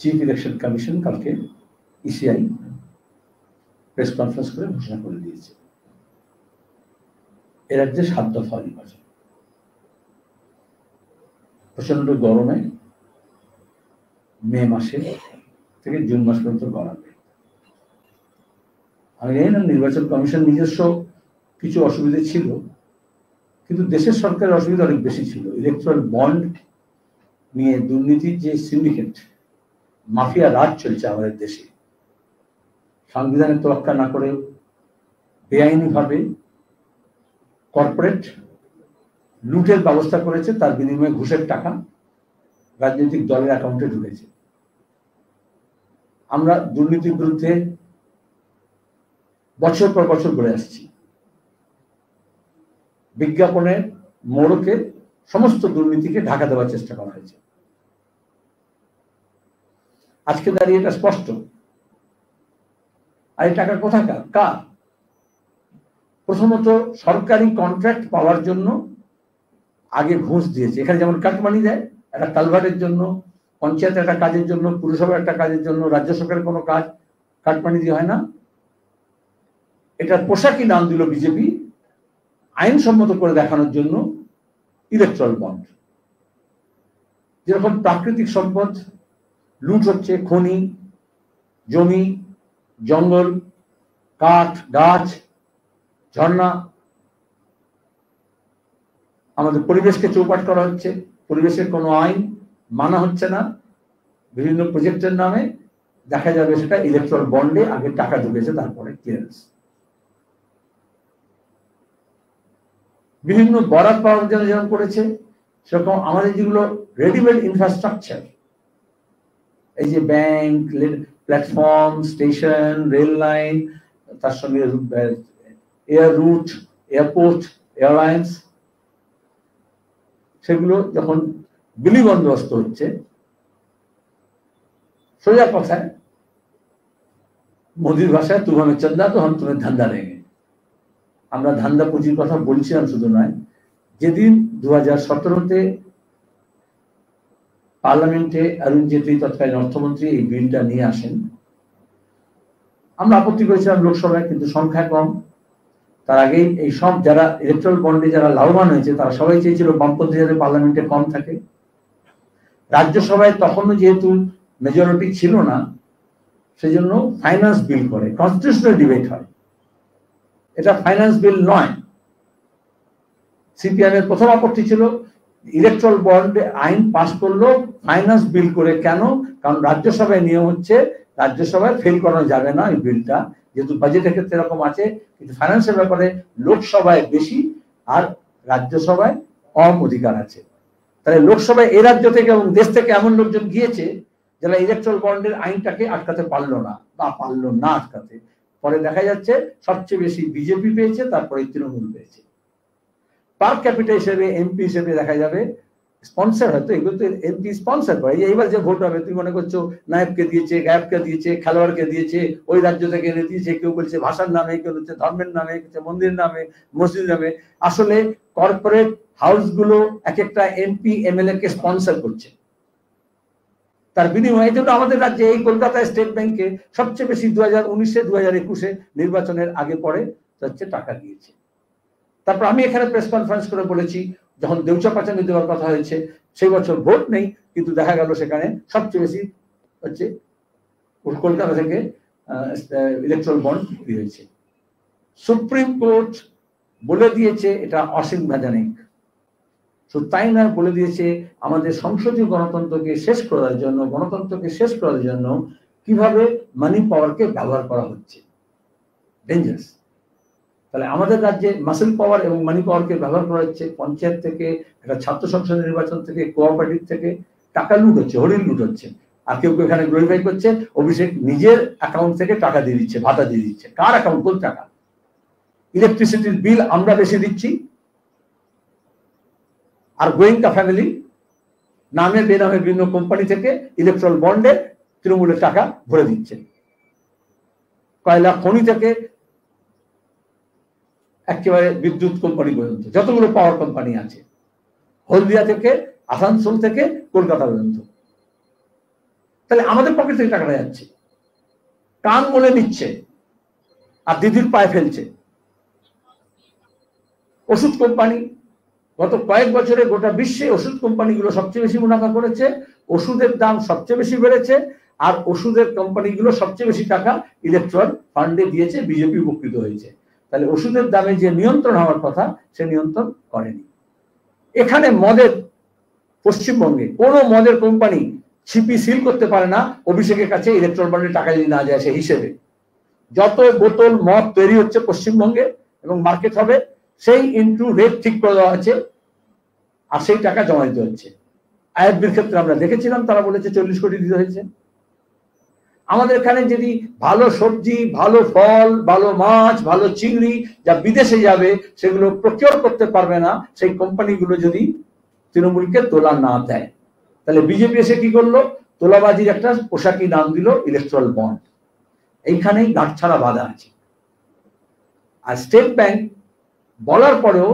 Chief election commission কালকে ECI press conference করে ঘোষণা করে দিয়েছে এর রাজ্যে 7 দফা নির্বাচন। প্রচন্ড গরমে মে মাসে থেকে জুন মাস পর্যন্ত গড়াবে। আমি জানি না নির্বাচন কমিশন নিজস্ব কিছু অসুবিধা ছিল, কিন্তু দেশের সরকারের অসুবিধা অনেক বেশি ছিল। ইলেকট্রাল বন্ড নিয়ে দুর্নীতির যে সিন্ডিকেট, মাফিয়া রাজ চলছে আমাদের দেশে, সংবিধানের তোয়াক্কা না করে বেআইনিভাবে কর্পোরেট লুটের ব্যবস্থা করেছে, তার বিনিময়ে ঘুষের টাকা রাজনৈতিক দলের অ্যাকাউন্টে ঢুকেছে। আমরা দুর্নীতির বিরুদ্ধে বছর পর বছর বলে আসছি। বিজ্ঞাপনের মোড়কে সমস্ত দুর্নীতিকে ঢাকা দেওয়ার চেষ্টা করা হয়েছে। আজকে দাঁড়িয়ে এটা স্পষ্ট। আর এই টাকা কোথাকার, কার? প্রথমত সরকারি কন্ট্রাক্ট পাওয়ার জন্য আগে ঘুষ দিয়েছে। এখানে যেমন কাটমানি দেয়, একটা কালভার্টের জন্য, পঞ্চায়েতের একটা কাজের জন্য, পুরসভার একটা কাজের জন্য, রাজ্য সরকারের কোনো কাজ কাটমানি দিয়ে হয় না। এটার পোশাকই নাম দিল বিজেপি, আইনসম্মত করে দেখানোর জন্য ইলেকট্রাল বন্ড। যেরকম প্রাকৃতিক সম্পদ লুট হচ্ছে, খনি, জমি, জঙ্গল, কাঠ, গাছ, ঝর্ণা, আমাদের পরিবেশকে চৌপাট করা হচ্ছে, পরিবেশের কোনো আইন মানা হচ্ছে না, বিভিন্ন প্রজেক্টের নামে দেখা যাবে সেটা ইলেকট্রাল বন্ডে আগে টাকা ঢুকেছে, তারপরে ক্লিয়ারেন্স। বিভিন্ন বরাত পাওয়ার জন্য যেমন করেছে, সেরকম আমাদের যেগুলো রেডিমেড ইনফ্রাস্ট্রাকচার, এই যে bank, platform, station, rail line, তার সঙ্গে এয়ার রুট, এয়ারপোর্ট, এয়ারলাইন্স, সেগুলো যখন বিলি বন্দোবস্ত হচ্ছে, সোজা কথায় মোদির ভাষায় তু হামে চন্দা তো হাম তুমি ধান্দা দেঙ্গে। আমরা ধান্দা পুঁজির কথা বলছিলাম শুধু নয়, যেদিন 2017-তে পার্লামেন্টে অরুণ জেটলি তৎকালীন অর্থমন্ত্রী এই বিলটা নিয়ে আসেন, আমরা আপত্তি করেছিলাম লোকসভায়, কিন্তু সংখ্যা কম। তার আগেই এই সব যারা ইলেকট্রাল বন্ডে যারা লাভবান হয়েছে তারা সবাই চেয়েছিল বামপন্থী যাতে পার্লামেন্টে কম থাকে। রাজ্যসভায় তখনও যেহেতু মেজরিটি ছিল না, সেজন্য ফাইন্যান্স বিল করে, কনস্টিটিউশনাল ডিবেট হয়। এটা ফাইন্যান্স বিল নয়। সিপিএম এর প্রথম আপত্তি ছিল ইলেকট্রাল বন্ডে আইন পাস করলো ফাইন্যান্স বিল করে কেন? কারণ রাজ্যসভায় নিয়ম হচ্ছে রাজ্যসভায় ফেল করানো যাবে না এই বিলটা, যেহেতু বাজেটের ক্ষেত্রে এরকম আছে, কিন্তু ফাইন্যান্সের ব্যাপারে লোকসভায় বেশি আর রাজ্যসভায় কম অধিকার আছে। তাহলে লোকসভায় এ রাজ্য থেকে এবং দেশ থেকে এমন লোকজন গিয়েছে যারা ইলেকট্রাল বন্ডের আইনটাকে আটকাতে পারলো না বা পারলো না আটকাতে। পরে দেখা যাচ্ছে সবচেয়ে বেশি বিজেপি পেয়েছে, তারপরে তৃণমূল পেয়েছে। পার ক্যাপিটাল হিসেবে এমপি হিসেবে দেখা যাবে স্পন্সর, হয়তো এগুলো তো এমপি স্পন্সর করে। এইবার যে ভোট হবে, তুমি মনে করছো নায়ককে দিয়েছে, গায়ককে দিয়েছে, খেলোয়াড়কে দিয়েছে, ওই রাজ্য থেকে এনে দিয়েছে, কেউ বলছে ভাষার নামে, কেউ বলছে ধর্মের নামে, কেউ মন্দির নামে, মসজিদ নামে। আসলে কর্পোরেট হাউস গুলো এক একটা এমপি এমএলএ কে স্পন্সর করছে। তার বিনিময়ে জন্য আমাদের রাজ্যে এই কলকাতায় স্টেট ব্যাংকে সবচেয়ে বেশি 2019-এ 2021-এ নির্বাচনের আগে পরে হচ্ছে টাকা দিয়েছে। তারপর আমি এখানে প্রেস কনফারেন্স করে বলেছি, যখন দেউচা পাচানি দেওয়ার কথা হয়েছে, সেই বছর ভোট নেই, কিন্তু দেখা গেল সেখানে সবচেয়ে বেশি হচ্ছে কলকাতা থেকে ইলেকট্রাল বন্ড বিক্রি হয়েছে। সুপ্রিম কোর্ট বলে দিয়েছে এটা অসাংবিধানিক। শুধু তাই না, বলে দিয়েছে আমাদের সংসদীয় গণতন্ত্রকে শেষ করার জন্য কিভাবে মানি পাওয়ারকে ব্যবহার করা হচ্ছে, ডেঞ্জারাস। তাহলে আমাদের রাজ্যে মাসেল পাওয়ার এবং মানি পাওয়ারকে ব্যবহার করা হচ্ছে। পঞ্চায়েত থেকে, একটা ছাত্র সংসদ নির্বাচন থেকে, কোঅপারেটিভ থেকে টাকা লুট হচ্ছে, হরিণ লুট হচ্ছে। আর কেউ এখানে গ্লোরিফাই করছে অভিষেক নিজের অ্যাকাউন্ট থেকে টাকা দিয়ে দিচ্ছে, ভাতা দিয়ে দিচ্ছে। কার অ্যাকাউন্ট, কোন টাকা? ইলেকট্রিসিটির বিল আমরা বেশি দিচ্ছি, আর গোয়েঙ্কা ফ্যামিলি নামে বেনামে বিভিন্ন কোম্পানি থেকে ইলেকট্রাল বন্ডে তৃণমূলের টাকা ভরে দিচ্ছে। কয়লা খনি থেকে একেবারে বিদ্যুৎ কোম্পানি পর্যন্ত, যতগুলো পাওয়ার কোম্পানি আছে, হলদিয়া থেকে, আসানসোল থেকে কলকাতা পর্যন্ত। তাহলে আমাদের পকেট থেকে টাকাটা যাচ্ছে, কান মলে নিচ্ছে আর দিদির পায়ে ফেলছে। ওষুধ কোম্পানি গত কয়েক বছরে গোটা বিশ্বে ওষুধ কোম্পানিগুলো সবচেয়ে বেশি মুনাফা করেছে, ওষুধের দাম সবচেয়ে বেশি বেড়েছে, আর ওষুধের কোম্পানিগুলো সবচেয়ে বেশি টাকা ইলেকট্রাল ফান্ডে দিয়েছে, বিজেপি উপকৃত হয়েছে। তাহলে ওষুধের দামে যে নিয়ন্ত্রণ হওয়ার কথা সে নিয়ন্ত্রণ করেনি। এখানে মদের, পশ্চিমবঙ্গে কোনো মদের কোম্পানি ছিপি সিল করতে পারে না অভিষেকের কাছে ইলেকট্রাল বন্ডে টাকা যদি না যায় সেই হিসেবে। যত বোতল মদ তৈরি হচ্ছে পশ্চিমবঙ্গে এবং মার্কেট হবে, সেই ইনটু রেট ঠিক করে দেওয়া আছে আর সেই টাকা জমা দিতে হচ্ছে। আইএফবির ক্ষেত্রে আমরা দেখেছিলাম, তারা বলেছে 40 কোটি দিতে হয়েছে। আমাদের এখানে যদি ভালো সবজি, ভালো ফল, ভালো মাছ, ভালো চিংড়ি যা বিদেশে যাবে সেগুলো প্রকিওর করতে পারবে না সেই কোম্পানিগুলো যদি তৃণমূলকে তোলা না দেয়, তাহলে বিজেপি এসে কি করলো? তোলাবাজির একটা পোশাকি নাম দিল ইলেকট্রাল বন্ড। এইখানেই গাঁটছাড়া বাঁধা আছে। আর স্টেট ব্যাংক বলার পরেও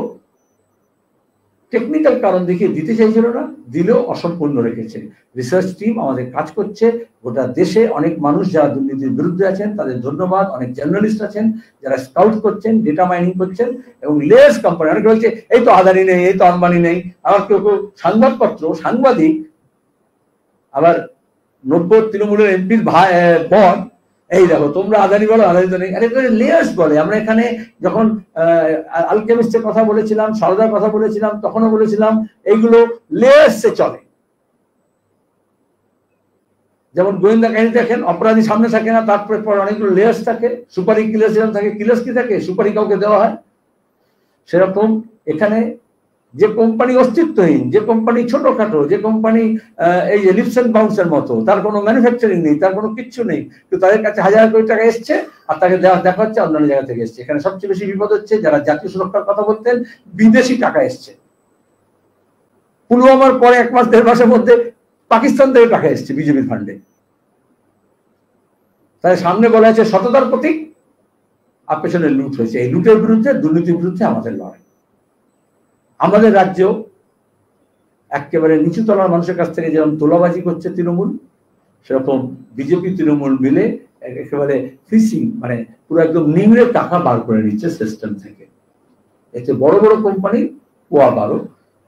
টেকনিক্যাল কারণ দেখিয়ে দিতে চাইছিল না, দিলেও অসম্পূর্ণ রেখেছে। রিসার্চ টিম আমাদের কাজ করছে, গোটা দেশে অনেক মানুষ যারা দুর্নীতির বিরুদ্ধে আছেন তাদের ধন্যবাদ, অনেক জার্নালিস্ট আছেন যারা স্কাউট করছেন, ডেটা মাইনিং করছেন, এবং লেস কোম্পানি অনেকে বলছে এই তো আদানি নেই, এই তো আম্বানি নেই। আবার কেউ কেউ সংবাদপত্র, সাংবাদিক আবার 90 তৃণমূলের এমপির বোন, এই দেখো তোমরা আদানি বলো, আদানি তো নেই। আরে লেয়ার্স বলে। আমরা এখানে যখন আলকেমিস্টের কথা বলেছিলাম, সারদার কথা বলেছিলাম, তখনও বলেছিলাম এইগুলো লেয়ার্সে চলে। যেমন গোয়েন্দা কাহিনী দেখেন, অপরাধী সামনে থাকে না, তারপরে পর অনেকগুলো লেয়ার্স থাকে। সুপারি কিলার যেরকম থাকে, কিলার্স কি থাকে, সুপারি কাউকে দেওয়া হয়, সেরকম এখানে যে কোম্পানি অস্তিত্বহীন, যে কোম্পানি ছোটখাটো, যে কোম্পানি এই যে লিপস এন্ড বাউন্সের মতো, তার কোনো ম্যানুফ্যাকচারিং নেই, তার কোনো কিচ্ছু নেই, তো তাদের কাছে 1000 কোটি টাকা এসছে আর তাকে দেখা হচ্ছে অন্যান্য জায়গা থেকে এসছে। এখানে সবচেয়ে বেশি বিপদ হচ্ছে যারা জাতীয় সুরক্ষার কথা বলতেন, বিদেশি টাকা এসছে। পুলওয়ামার পরে 1 মাস 1.5 মাসের মধ্যে পাকিস্তান থেকে টাকা এসছে বিজেপির ফান্ডে। তাই সামনে বলা হয়েছে সততার প্রতীক, আর পেছনে লুট হয়েছে। এই লুটের বিরুদ্ধে, দুর্নীতির বিরুদ্ধে আমাদের লড়াই। আমাদের রাজ্যেও একেবারে নিচু তলার মানুষের কাছ থেকে যেরকম তোলাবাজি করছে তৃণমূল, সেরকম বিজেপি তৃণমূল মিলে একেবারে ফিসিং, মানে পুরো একদম নিংড়ে টাকা বার করে নিচ্ছে সিস্টেম থেকে। এতে বড় বড় কোম্পানি পোয়া 12,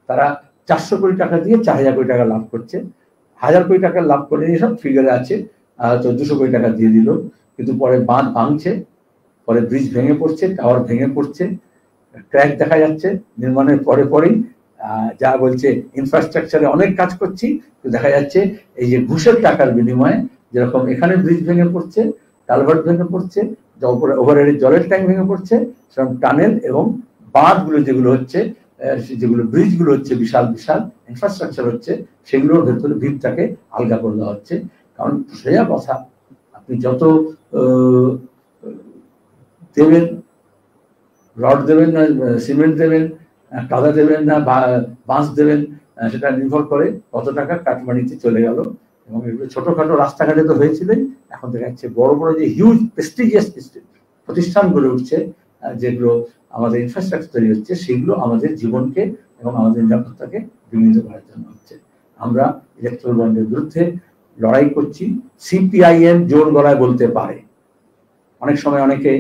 তারা 400 কোটি টাকা দিয়ে 4000 কোটি টাকা লাভ করছে। 1000 কোটি টাকা লাভ করে নিয়ে সব ফিগারে আছে, 1400 কোটি টাকা দিয়ে দিল, কিন্তু পরে বাঁধ ভাঙছে, পরে ব্রিজ ভেঙে পড়ছে, টাওয়ার ভেঙে পড়ছে, ক্র্যাক দেখা যাচ্ছে নির্মাণের পরে পরেই। যা বলছে ইনফ্রাস্ট্রাকচারে অনেক কাজ করছি, তো দেখা যাচ্ছে এই যে ঘুষের টাকার বিনিময়ে যেরকম এখানে ব্রিজ ভেঙে পড়ছে, কালভার্ট ভেঙে পড়ছে, ওভারহেডের জলের ট্যাঙ্ক ভেঙে পড়ছে, সেরকম টানেল এবং বাঁধগুলো যেগুলো হচ্ছে, যেগুলো ব্রিজগুলো হচ্ছে, বিশাল বিশাল ইনফ্রাস্ট্রাকচার হচ্ছে, সেগুলোর ভেতরে ভিতটাকে আলগা করে দেওয়া হচ্ছে। কারণ সোজা কথা, আপনি যত দেবেন, রড দেবেন না সিমেন্ট দেবেন, কাদা দেবেন না বাঁশ দেবেন, সেটা নির্ভর করে কত টাকা কাটমানিতে চলে গেল। এবং এগুলো ছোটখাটো রাস্তাঘাটে তো হয়েছিলেন, এখন দেখা যাচ্ছে বড় বড় যে হিউজ প্রেস্টিজিয়াস প্রতিষ্ঠান গড়ে উঠছে, যেগুলো আমাদের ইনফ্রাস্ট্রাকচার তৈরি হচ্ছে, সেগুলো আমাদের জীবনকে এবং আমাদের নিরাপত্তাকে বিঘ্নিত করার জন্য হচ্ছে। আমরা ইলেকট্রাল বন্ডের বিরুদ্ধে লড়াই করছি। সিপিআইএম জোর গলায় বলতে পারে, অনেক সময় অনেকে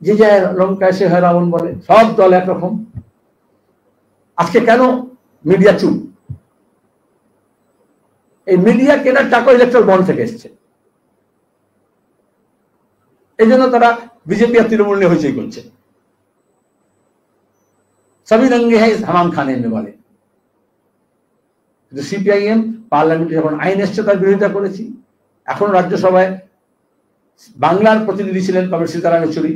যে যায় লঙ্কায় সে হয় রাবণ বলে, সব দল একরকম। আজকে কেন মিডিয়া চুপ? এই মিডিয়া কেনার টাকা ইলেকট্রাল বন্ড থেকে এসছে, এই জন্য তারা বিজেপি আর তৃণমূল নিয়ে হইচই করছে। সবই রঙ্গে হ্যাঁ হামাম খানে বলে। কিন্তু সিপিআইএম পার্লামেন্টে যখন আইন এসছে তার বিরোধিতা করেছি। এখন রাজ্যসভায় বাংলার প্রতিনিধি ছিলেন কমরেড সীতারাম ইয়েচুরি,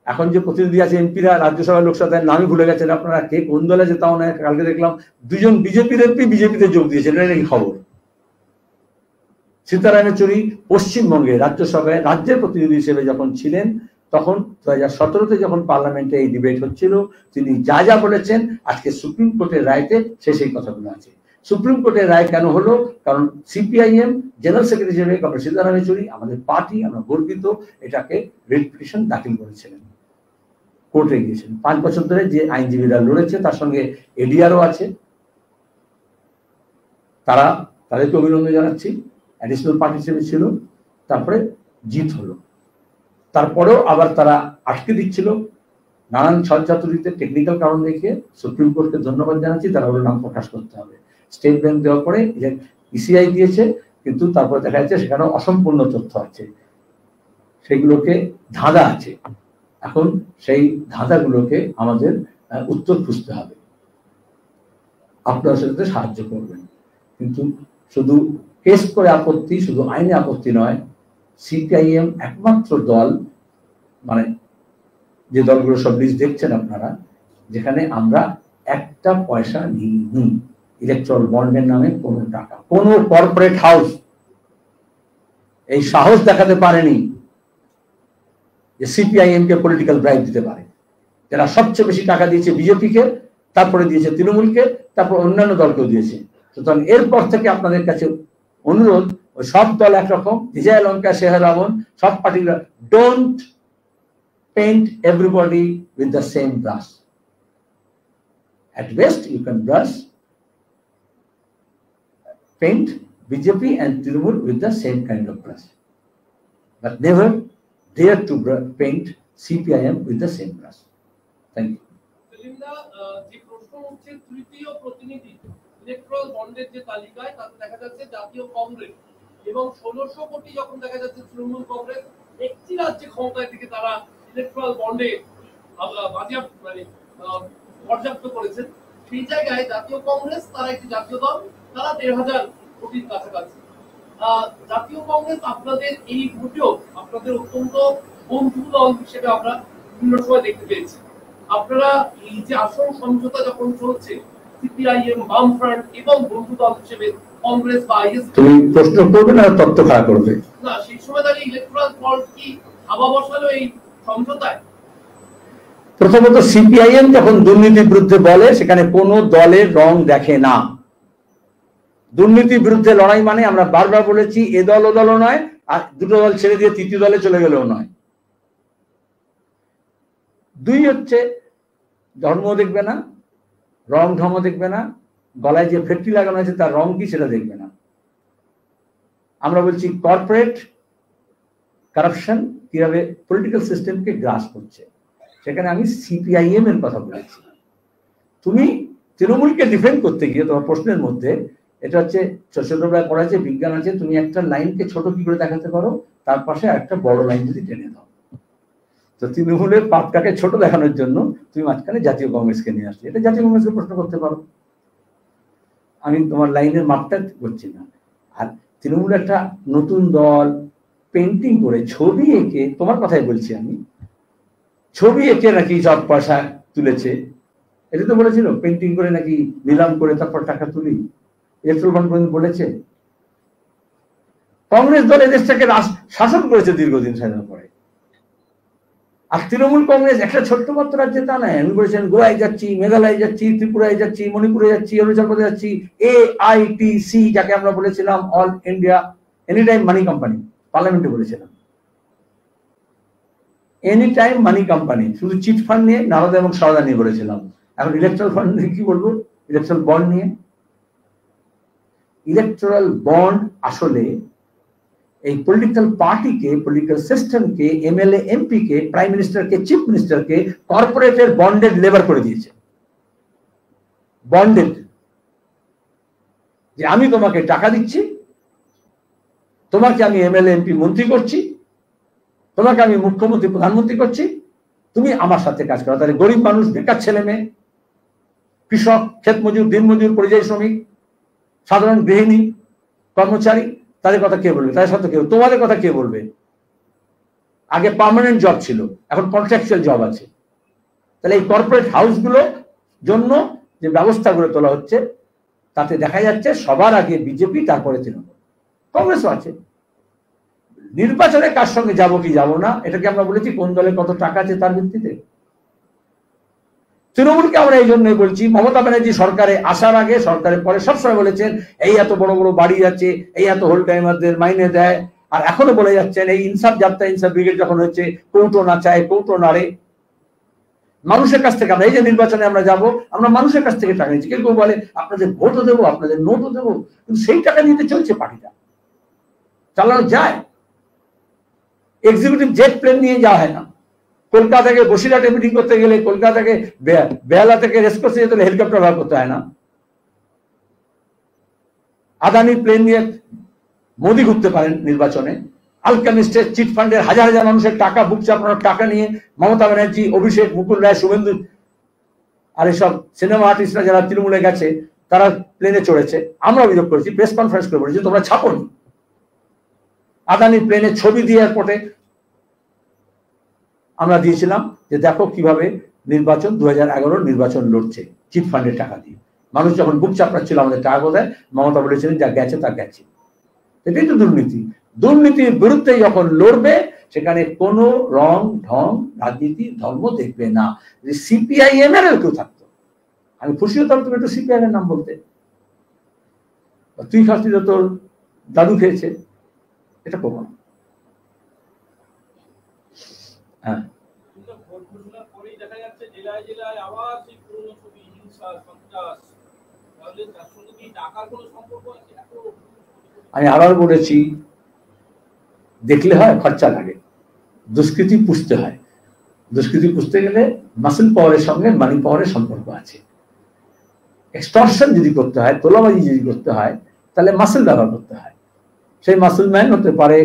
এখন যে প্রতিনিধি আছে এমপিরা রাজ্যসভায়, লোকসভায় নামই ভুলে গেছেন আপনারা, কে কোন দলে যেতাও না। কালকে দেখলাম 2 জন বিজেপির এমপি বিজেপিতে যোগ দিয়েছেন, এটা নাকি খবর। সীতারাম ইয়েচুরি পশ্চিমবঙ্গে রাজ্যসভায় রাজ্যের প্রতিনিধি হিসেবে যখন ছিলেন, তখন 2017-তে যখন পার্লামেন্টে এই ডিবেট হচ্ছিল, তিনি যা যা বলেছেন আজকে সুপ্রিম কোর্টের রায়তে সেই কথাগুলো আছে। সুপ্রিম কোর্টের রায় কেন হলো? কারণ সিপিআইএম জেনারেল সেক্রেটারি হিসেবে কমরেড সীতারাম ইয়েচুরি, আমাদের পার্টি, আমরা গর্বিত, এটাকে রিট পিটিশন দাখিল করেছিলেন, কোর্টে গিয়েছেন। 5 বছর ধরে যে আইনজীবীরা লড়েছে তার সঙ্গে এডিআরও আছে, তাদেরকে অভিনন্দন জানাচ্ছি, অ্যাডিশনাল পার্টিসিপেন্ট ছিল, তারপরে জিত হলো। তারপরেও আবার তারা আটকে দিচ্ছিল নানান ছলচাতুরিতে, টেকনিক্যাল কারণ দেখিয়ে। সুপ্রিম কোর্টকে ধন্যবাদ জানাচ্ছি, তারা ওর নাম প্রকাশ করতে হবে। স্টেট ব্যাংক দেওয়ার পরে ইসিআই দিয়েছে, কিন্তু তারপরে দেখা যাচ্ছে সেখানে অসম্পূর্ণ তথ্য আছে, সেগুলোকে ধাঁধা আছে। এখন সেই ধাঁধাগুলোকে আমাদের উত্তর খুঁজতে হবে, আপনারা সেটাতে সাহায্য করবেন। কিন্তু শুধু কেস করে আপত্তি, শুধু আইনে আপত্তি নয়, সিপিআইএম একমাত্র দল, মানে যে দলগুলো সব লিস্ট দেখছেন আপনারা, যেখানে আমরা একটা পয়সা নিইনি ইলেকট্রাল বন্ডের নামে। কোনো টাকা, কোনো কর্পোরেট হাউস এই সাহস দেখাতে পারেনি যে সিপিআইএম কে পলিটিক্যাল ব্রাইব দিতে পারে। যারা সবচেয়ে বেশি টাকা দিয়েছে বিজেপিকে, তারপরে দিয়েছে তৃণমূলকে, তারপর অন্যান্য দলকেও দিয়েছে। সুতরাং এরপর থেকে আপনাদের কাছে অনুরোধ, ওই সব দল একরকম, বিজয় লঙ্কা শেহর রাবণ, সব পার্টিরা, don't paint everybody with the same brush. At best, you can paint BJP and Trinamool with the same kind of brush, but never dare to paint CPIM with the same brush. Thank you. যে প্রশ্ন হচ্ছে তৃতীয় প্রতিনিধি electoral বন্ডের যে তালিকায়, তাতে দেখা যাচ্ছে জাতীয় কংগ্রেস এবং 1600 কোটি যখন দেখা যাচ্ছে তৃণমূল কংগ্রেস, একটি রাজ্যে ক্ষমতায় থেকে তারা ইলেকট্রাল বন্ডে বাজেয়াপ্ত মানে পর্যাপ্ত করেছেন। সেই জায়গায় জাতীয় কংগ্রেস, তারা একটি জাতীয় দল, তারা 1500 কোটির কাছাকাছি। জাতীয় কংগ্রেস আপনাদের এই ভোটেও আপনাদের অত্যন্ত বন্ধু দল হিসেবে আমরা বিভিন্ন সময় দেখতে পেয়েছি। আপনারা এই যে আসন সমঝোতা যখন চলছে, সিপিআইএম, বামফ্রন্ট এবং বন্ধু দল হিসেবে কংগ্রেস বা আইএসপি, তুমি প্রশ্ন করবে না তত্ত্ব খাড়া করবে না, সেই সময় দাঁড়িয়ে ইলেকট্রাল বন্ড কি হাওয়া বসালো এই সমঝোতায়? প্রথমত সিপিআইএম যখন দুর্নীতির বিরুদ্ধে বলে, সেখানে কোনো দলের রং দেখে না। দুর্নীতির বিরুদ্ধে লড়াই মানে, আমরা বারবার বলেছি, এ দল ও দলও নয়, আর দুটো দল ছেড়ে দিয়ে তৃতীয় দলে চলে গেলেও নয়। দুই হচ্ছে ধর্ম দেখবে না, রং ঢং দেখবে না, গলায় যে ফেটটি লাগানো আছে তার রং কি সেটা দেখবে না। আমরা বলছি কর্পোরেট কারাপশন কিভাবে পলিটিক্যাল সিস্টেমকে গ্রাস করছে, সেখানে আমি সিপিআইএম এর কথা বলেছি। তুমি তৃণমূলকে ডিফেন্ড করতে গিয়ে তোমার প্রশ্নের মধ্যে এটা হচ্ছে, ছোটবেলায় পড়াচ্ছে বিজ্ঞান আছে, তুমি একটা লাইনকে ছোট কি করে দেখাতে পারো, তার পাশে একটা বড় লাইন যদি টেনে দাও। তো তৃণমূলের পাপটাকে ছোট দেখানোর জন্য তুমি মাঝখানে জাতীয় কংগ্রেসকে নিয়ে আসলে, এটা জাতীয় কংগ্রেসকে প্রশ্ন করতে পারো। আমি তোমার লাইনের মাপটা করছি না। আর তৃণমূল একটা নতুন দল, পেন্টিং করে ছবি এঁকে, তোমার কথাই বলছি আমি, ছবি এঁকে নাকি সব পয়সা তুলেছে, এটা তো বলেছিল পেন্টিং করে নাকি নিলাম করে তারপর টাকা তুলি, ইলেকট্রাল বন্ড বলেছে। কংগ্রেস দল এদেশটাকে শাসন করেছে দীর্ঘদিন স্বাধীন পরে। আর তৃণমূল কংগ্রেস একটা ছোট্ট মাত্র রাজ্যে তা নয়, আমি বলেছেন গোয়ায় যাচ্ছি, মেঘালয়ে যাচ্ছি, ত্রিপুরায় যাচ্ছি, মণিপুরে যাচ্ছি, অরুণাচল প্রদেশ যাচ্ছি, AITC যাকে আমরা বলেছিলাম অল ইন্ডিয়া এনি টাইম মানি কোম্পানি, পার্লামেন্টে বলেছিলাম এনি টাইম মানি কোম্পানি, শুধু চিট ফান্ড নিয়ে নারদা এবং সারদা নিয়ে বলেছিলাম। এখন ইলেকট্রাল ফান্ড নিয়ে কি বলবো, ইলেকট্রাল বন্ড নিয়ে। ইলেকট্রাল বন্ড আসলে এই পলিটিক্যাল পার্টিকে, পলিটিক্যাল সিস্টেমকে, MLA MP কে, প্রাইম মিনিস্টারকে, চিফ মিনিস্টারকে কর্পোরেটের বন্ডেড লেবার করে দিয়েছে। বন্ডেড, যে আমি তোমাকে টাকা দিচ্ছি, তোমাকে আমি MLA MP মন্ত্রী করছি, তোমাকে আমি মুখ্যমন্ত্রী প্রধানমন্ত্রী করছি, তুমি আমার সাথে কাজ করো। তাহলে গরিব মানুষ, বেকার ছেলে মেয়ে, কৃষক, ক্ষেত মজুর, দিন মজুর, পরিযায়ী শ্রমিক, সাধারণ গৃহিণী, কর্মচারী, তাদের কথা কে বলবে? তাদের সাথে কেউ, তোমাদের কথা কে বলবে? আগে পার্মানেন্ট জব ছিল, এখন কন্ট্রাকচুয়াল জব আছে। তাহলে এই কর্পোরেট হাউসগুলো জন্য যে ব্যবস্থা গড়ে তোলা হচ্ছে, তাতে দেখা যাচ্ছে সবার আগে বিজেপি, তারপরে তৃণমূল, কংগ্রেসও আছে। নির্বাচনে কার সঙ্গে যাবো কি যাবো না, এটাকে আমরা বলেছি কোন দলে কত টাকা আছে তার ভিত্তিতে। তৃণমূলকে আমরা এই জন্যই বলছি, মমতা ব্যানার্জি সরকারে আসার আগে, সরকারের পরে সবসময় বলেছেন এই এত বড় বড় বাড়ি আছে, এই এত হোল টাইমারদের মাইনে দেয়, আর এখনো বলে যাচ্ছেন এই ইনসাফ যাত্রা, ইনসাফ ব্রিগেড যখন হচ্ছে, কৌটো না চায়, কৌটো নাড়ে। মানুষের কাছ থেকে আমরা এই যে নির্বাচনে আমরা যাব, আমরা মানুষের কাছ থেকে টাকা নিচ্ছি। কেউ কেউ বলে আপনাদের ভোটও দেবো, আপনাদের নোটও দেবো, কিন্তু সেই টাকা নিতে চলছে পার্টিটা, চালানো যায়। এক্সিকিউটিভ জেট প্লেন নিয়ে যাওয়া হয় না। কলকাতা থেকে বসিরহাটে মিটিং করতে গেলে, কলকাতা থেকে বেহালা থেকে রেসকোর্সে যেতে হেলিকপ্টার ব্যবহার করতে হয় না। আদানি প্লেন নিয়ে মোদি ঘুরতে পারেন নির্বাচনে। আলকামিস্টের চিট ফান্ডের হাজার হাজার মানুষের টাকা, বুক চাপানোর টাকা নিয়ে মমতা ব্যানার্জি, অভিষেক, মুকুল রায়, শুভেন্দু আর এসব সিনেমা আর্টিস্টরা যারা তৃণমূলে গেছে তারা প্লেনে চড়েছে। আমরা অভিযোগ করেছি, প্রেস কনফারেন্স করে বলেছি তোমরা ছাপনি। আদানি প্লেনে ছবি দিয়ে এয়ারপোর্টে আমরা দিয়েছিলাম যে দেখো কিভাবে নির্বাচন 2011 নির্বাচন লড়ছে চিট ফান্ডের টাকা দিয়ে। মানুষ যখন বুক চাপড়াচ্ছিল আমাদের টাকা কোথায়, মমতা বলেছিলেন যা গেছে তা গেছে। এটাই তো দুর্নীতি। দুর্নীতির বিরুদ্ধে যখন লড়বে সেখানে কোনো রং ঢং রাজনীতি ধর্ম দেখবে না। যে সিপিআইএম এর কেউ থাকতো আমি খুশি হতাম তুমি একটু সিপিআইএম এর নাম বলতে, তুই খাচ্ছি তোর দাদু খেয়েছে, এটা করবো না। হ্যাঁ, আমি আবার বলেছি দেখলে হয়, খরচা লাগে। দুষ্কৃতি পুষতে হয়। দুষ্কৃতি পুষতে গেলে মাসেল পাওয়ারের সঙ্গে মানি পাওয়ারের সম্পর্ক আছে। এক্সটর্শন যদি করতে হয়, তোলাবাজি যদি করতে হয়, তাহলে মাসেল ব্যবহার করতে হয়। সেই মাসেল ম্যান হতে পারে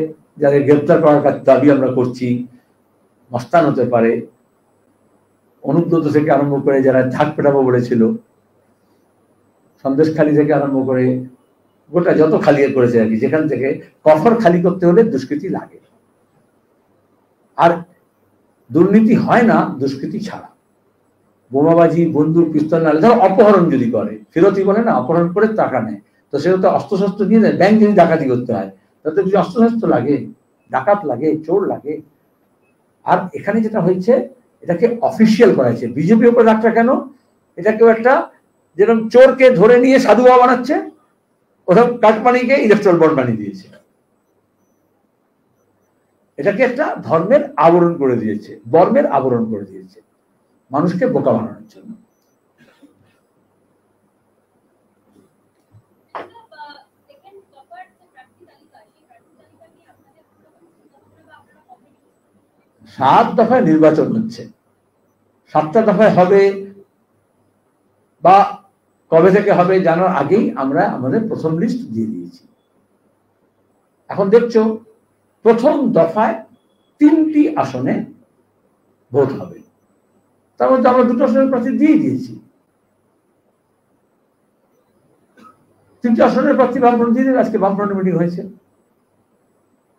যাদের গ্রেপ্তার করার দাবি আমরা করছি, মস্তান হতে পারে, অনুব্রত থেকে আরম্ভ করে যারা ঝাঁক পেটাবো বলেছিল, সন্দেশখালী থেকে আরম্ভ করে গোটা যত খালি করেছে আর কি, যেখান থেকে কফর খালি করতে হলে দুষ্কৃতি লাগে। আর দুর্নীতি হয় না দুষ্কৃতি ছাড়া। বোমাবাজি, বন্দুক, পিস্তল না, ধরো অপহরণ যদি করে, ফেরতি বলে না, অপহরণ করে টাকা নেয়, তো সেটা তো অস্ত্রশস্ত্র নিয়ে যায়। ব্যাংক যদি ডাকাতি করতে হয় তাতে কিছু অস্ত্রশস্ত্র লাগে, ডাকাত লাগে, চোর লাগে। আর এখানে যেটা হয়েছে এটাকে অফিসিয়াল করা হয়েছে। বিজেপির উপর রাখটা কেন? এটাকেও একটা যেরকম চোরকে ধরে নিয়ে সাধু বাবা বানাচ্ছে, ওরকম কাটমানিকে ইলেকট্রাল বন্ড বানিয়ে দিয়েছে। এটাকে একটা ধর্মের আবরণ করে দিয়েছে, বর্মের আবরণ করে দিয়েছে, মানুষকে বোকা বানানোর জন্য। সাত দফায় নির্বাচন হচ্ছে, 7টা দফায় হবে বা কবে থেকে হবে জানার আগেই আমরা আমাদের প্রথম লিস্ট দিয়ে দিয়েছি। এখন দেখছো প্রথম দফায় 3টি আসনে ভোট হবে, তার মধ্যে আমরা 2টো আসনের প্রার্থী দিয়ে দিয়েছি। 3টি আসনের প্রার্থী বামফ্রন্ট দিয়ে দেবে। আজকে বামফ্রন্ট মিটিং হয়েছে,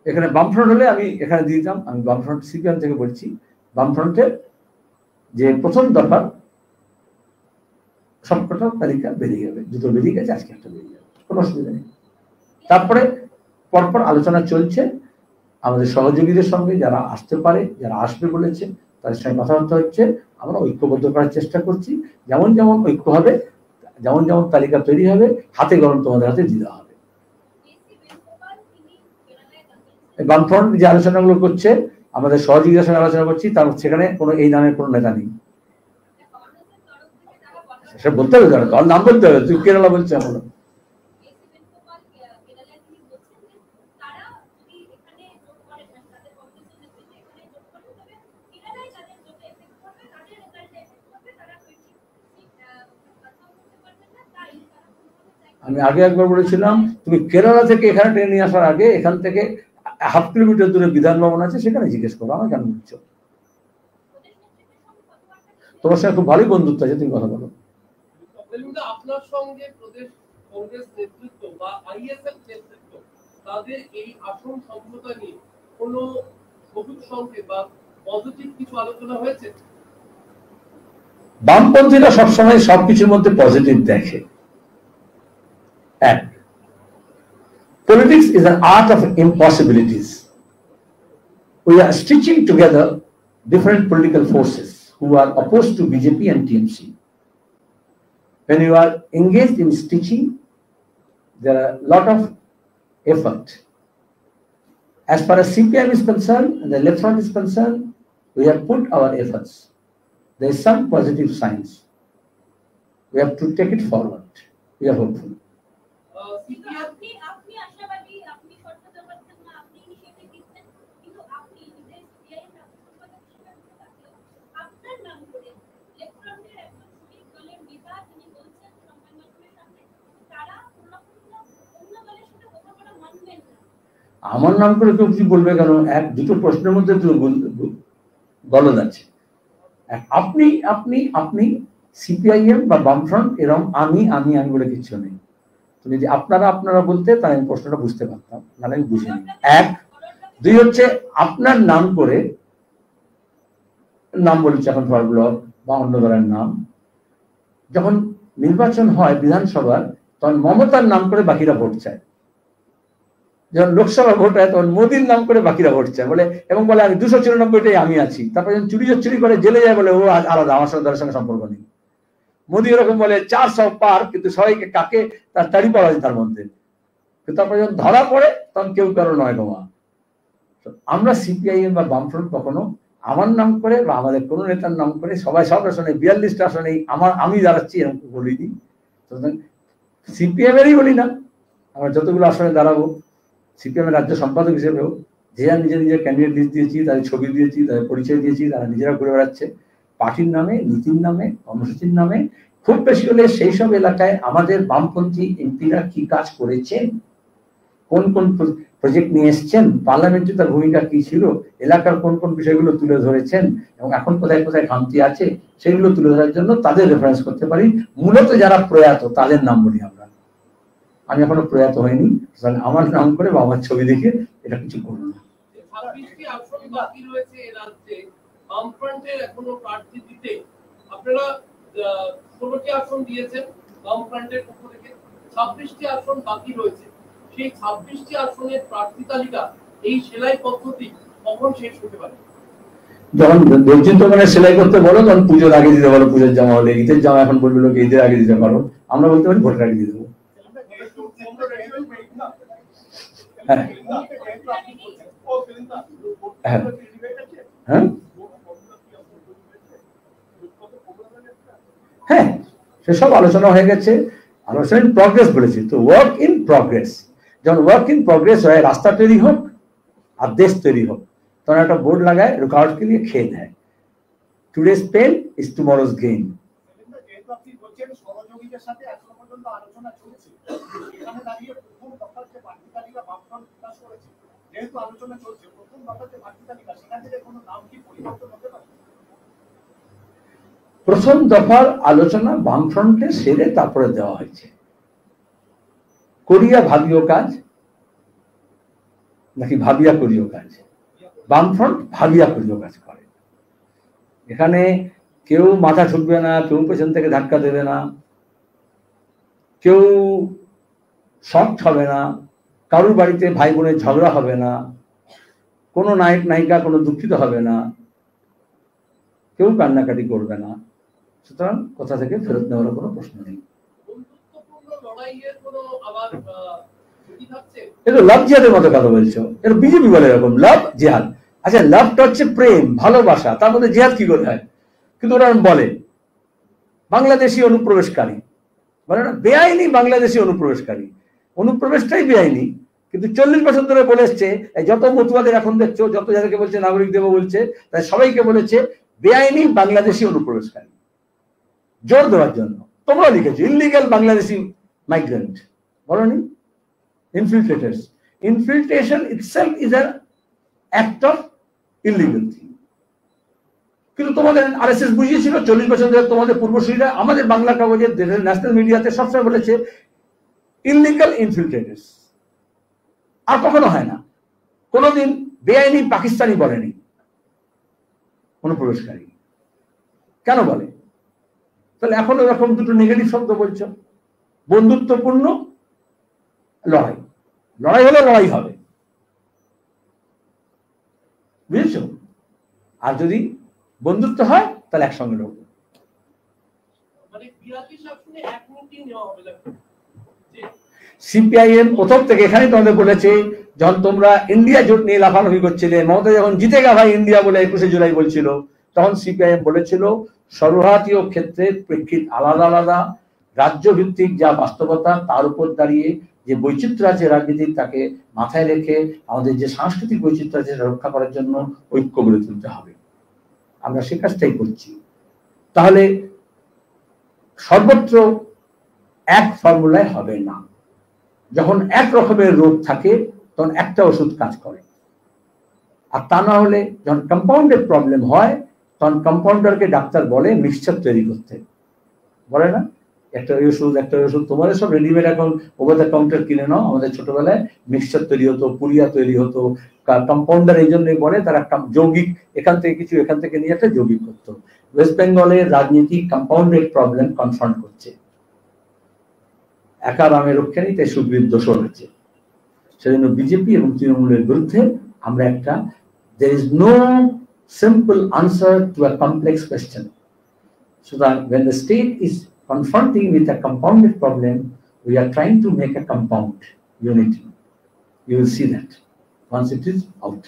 এখানে বামফ্রন্ট হলে আমি এখানে দিয়ে দিতাম। আমি বামফ্রন্ট সিপিএম থেকে বলছি, বামফ্রন্টের যে প্রথম দফার সবকটা তালিকা বেরিয়ে যাবে, 2টো বেরিয়ে গেছে, আজকে একটা বেরিয়ে যাবে, কোনো অসুবিধা নেই। তারপরে পরপর আলোচনা চলছে আমাদের সহযোগীদের সঙ্গে, যারা আসতে পারে, যারা আসবে বলেছে তাদের সঙ্গে কথাবার্তা হচ্ছে। আমরা ঐক্যবদ্ধ করার চেষ্টা করছি। যেমন যেমন ঐক্য হবে, যেমন যেমন তালিকা তৈরি হবে, হাতে কলম তোমাদের হাতে দিতে হবে। বামফ্রন্ট যে আলোচনাগুলো করছে, আমাদের সহযোগীদের সঙ্গে আলোচনা করছি, তার সেখানে কোনো এই নামের কোনো নেতা নেই। সে বলতে হবে, দল নাম বলতে হবে। তুই কেরালা বলছে আমরা, আমি আগে একবার বলেছিলাম তুমি কেরালা থেকে এখানে ট্রেন নিয়ে আসার আগে এখান থেকে 1/2 কিলোমিটার দূরে বিধান ভবন আছে, সেখানে জিজ্ঞেস করো, আমার কেন বলছো? তোমার সঙ্গে খুব ভালোই বন্ধুত্ব আছে, তুমি কথা বলো। আপনার সঙ্গে প্রদেশ কংগ্রেস নেতৃত্ব বা আইএসএফ নেতৃত্ব তাদের এই আসন সমঝোতা নিয়ে কোনো সবুজ সংকেত বা পজিটিভ কিছু আলোচনা হয়েছে? বামপন্থীরা সবসময় সবকিছুর মধ্যে পজিটিভ দেখে। Politics is an art of impossibilities. We are stitching together different political forces who are opposed to BJP and TMC. When you are engaged in stitching, there are a lot of effort. As far as CPIM is concerned and the left front is concerned, we have put our efforts. there is some positive signs. We have to take it forward. We are hopeful. আমার নাম করে কেউ কিছু বলবে কেন? এক দুটো প্রশ্নের মধ্যে গলদ আছে। আপনি আপনি আপনি সিপিআইএম বা বামফ্রন্ট এরকম আমি আমি আমি বলে কিছু নেই। তুমি যদি আপনারা আপনারা বলতে তাহলে আমি প্রশ্নটা বুঝতে পারতাম, নাহলে আমি বুঝিনি। এক, দুই হচ্ছে আপনার নাম করে নাম বলেছে এখন ফর ব্লক বা অন্য দলের নাম। যখন নির্বাচন হয় বিধানসভার তখন মমতার নাম করে বাকিরা ভোট চায়, যখন লোকসভা ভোট হয় তখন মোদীর নাম করে বাকিরা ভোট চায় বলে, এবং বলে আমি 294টাই আমি আছি। তারপর যখন চুরি করে জেলে যায় বলে ও আলাদা, আমার সঙ্গে দলের সঙ্গে সম্পর্ক নেই। মোদী এরকম বলে 400 পার, কিন্তু সবাইকে কাকে তার তাড়ি পাওয়া যায় তার মধ্যে। তারপর যখন ধরা পড়ে তখন কেউ কারো নয় গোমা। আমরা সিপিআইএম বা বামফ্রন্ট কখনো আমার নাম করে বা আমাদের কোনো নেতার নাম করে সবাই সব আসনে 42টা আসনে আমি দাঁড়াচ্ছি এরকম বলিনি। সিপিএম এরই বলি না, আমরা যতগুলো আসনে দাঁড়াবো সিপিএম এর রাজ্য সম্পাদক হিসেবেও যে যার নিজের ক্যান্ডিডেট লিস্ট দিয়েছি, তাদের ছবি দিয়েছি, তাদের পরিচয় দিয়েছি, তারা নিজেরা ঘুরে বেড়াচ্ছে পার্টির নামে, নীতির নামে, কর্মসূচির নামে। খুব বেশি হলে সেই সব এলাকায় আমাদের বামপন্থী এমপিরা কি কাজ করেছেন, কোন কোন প্রজেক্ট নিয়ে এসছেন, পার্লামেন্টে তার ভূমিকা কি ছিল, এলাকার কোন কোন বিষয়গুলো তুলে ধরেছেন এবং এখন কোথায় কোথায় খামতি আছে সেগুলো তুলে ধরার জন্য তাদের রেফারেন্স করতে পারি। মূলত যারা প্রয়াত তাদের নাম বলি আমরা। আমি এখনো প্রয়াত হয়নি, আমার নাম করে বা আমার ছবি দেখে এটা কিছু করবো না। এখনো প্রার্থী দিতে আপনারা 16টি আসন দিয়েছেন বামফ্রন্টের পক্ষ থেকে, 26টি আসন বাকি রয়েছে। সেই 26টি আসনের প্রার্থী তালিকা এই সেলাই পদ্ধতি কখন শেষ হতে পারে? যখন বলছেন তো মানে সেলাই করতে বলো তখন পুজোর আগে দিতে পারো, পুজোর জামা হলে। ঈদের জামা এখন বলবে লোক ঈদের আগে দিতে পারো, আমরা বলতে পারি ভোটের আগে দিয়ে দেবো। হ্যাঁ হ্যাঁ হ্যাঁ, সেসব আলোচনা হয়ে গেছে, আলোচনা ইন প্রগ্রেস বলেছি তো, ওয়ার্ক ইন প্রগ্রেস। যখন ওয়ার্ক ইন প্রগ্রেস হয়, রাস্তা তৈরি হোক আর দেশ তৈরি হোক, তখন একটা বোর্ড লাগায় রুকাওয়াটকে নিয়ে খেয়ে দেয়। Today's pain is tomorrow's gain. প্রথম দফার আলোচনা বামফ্রন্টে সেরে তারপরে দেওয়া হয়েছে। করিয়া ভাবিও কাজ নাকি ভাবিয়া করিও কাজ? বামফ্রন্ট ভাবিয়া করিও কাজ করে। এখানে কেউ মাথা ঠুকবে না, কেউ পেছন থেকে ধাক্কা দেবে না, কেউ শক্ট হবে না, কারুর বাড়িতে ভাই বোনের ঝগড়া হবে না, কোনো নায়ক নায়িকা কোনো দুঃখিত হবে না, কেউ কান্নাকাটি করবে না। সুতরাং কোথা থেকে ফেরত নেওয়ার কোনো প্রশ্ন নেই। এটা লাভ জিহাদের মতো কথা বলছো, এটা বিজেপি বলে এরকম লাভ জিহাদ। আচ্ছা, লাভটা হচ্ছে প্রেম ভালোবাসা, তার মধ্যে জিহাদ কি করে হয়? কিন্তু ওরা বলে বাংলাদেশি অনুপ্রবেশকারী, বলে না বেআইনি বাংলাদেশি অনুপ্রবেশকারী। অনুপ্রবেশটাই বেআইনি, কিন্তু 40 বছর ধরে বলে এসছে, যত মতুয়াদের এখন দেখছো, যত যাদেরকে বলছে নাগরিক দেব বলছে, তাই সবাইকে বলেছে বেআইনি বাংলাদেশি অনুপ্রবেশকারী, জোর দেওয়ার জন্য। তোমরা লিখেছো ইলিগাল বাংলাদেশি মাইগ্রেন্ট, বলনি infiltrators. Infiltration itself is an act of illegal thing. কিন্তু তোমাদের আরএসএস বুঝিয়েছিল 40 বছর ধরে, তোমাদের পূর্বসূরীরা আমাদের বাংলা কাগজে ন্যাশনাল মিডিয়াতে সবসময় বলেছে ইলিগাল ইনফিল্ট্রেটার্স। আর কখনো হয় না, কোনোদিন বেআইনি পাকিস্তানি বলেনি অনুপ্রবেশকারী। কেন বলে? তাহলে এখন এরকম দুটো নেগেটিভ শব্দ বলছো। বন্ধুত্বপূর্ণ লড়াই, লড়াই হলে লড়াই হবে, বুঝেছো? আর যদি বন্ধুত্ব হয় তাহলে একসঙ্গে লড়বো। সিপিআইএম প্রথম থেকে এখানে তোমাদের বলেছে, যখন তোমরা ইন্ডিয়া জোট নিয়ে লাফালাফি করছিলে, মমতা যখন জিতেগা ভাই ইন্ডিয়া বলে 21শে জুলাই বলছিল, তখন সিপিআইএম বলেছিল সর্বভারতীয় ক্ষেত্রে প্রেক্ষিত আলাদা আলাদা, রাজ্য ভিত্তিক যা বাস্তবতা তার উপর দাঁড়িয়ে যে বৈচিত্র্য আছে রাজনীতির, তাকে মাথায় রেখে আমাদের যে সাংস্কৃতিক বৈচিত্র্য আছে রক্ষা করার জন্য ঐক্য গড়ে তুলতে হবে। আমরা সে কাজটাই করছি। তাহলে সর্বত্র এক ফর্মুলায় হবে না। যখন এক রকমের রোগ থাকে তখন একটা ওষুধ কাজ করে, আর তা না হলে যখন কম্পাউন্ডেড প্রবলেম হয় তখন কম্পাউন্ডারকে ডাক্তার বলে মিক্সচার তৈরি করতে, বলে না একটা ওষুধ একটা ওষুধ, তোমাদের সব রেডিমেড এখন ওভার দ্য কাউন্টার কিনে নাও। আমাদের ছোটবেলায় মিক্সচার তৈরি হতো, পুরিয়া তৈরি হতো। কম্পাউন্ডার এই জন্যই বলে তারা যৌগিক, এখান থেকে কিছু এখান থেকে নিয়ে একটা যৌগিক করতো। ওয়েস্ট বেঙ্গলের রাজনীতি কম্পাউন্ডেড প্রবলেম কনফ্রন্ট করছে, একা রামে রক্ষে নেই, তাই সুগ্রীব দোষর হয়েছে। সেজন্য বিজেপি এবং তৃণমূলের বিরুদ্ধে আমরা একটা, there is no simple answer to a complex question. So that when the state is confronting with a compounded problem, we are trying to make a compound unity. You will see that once it is out.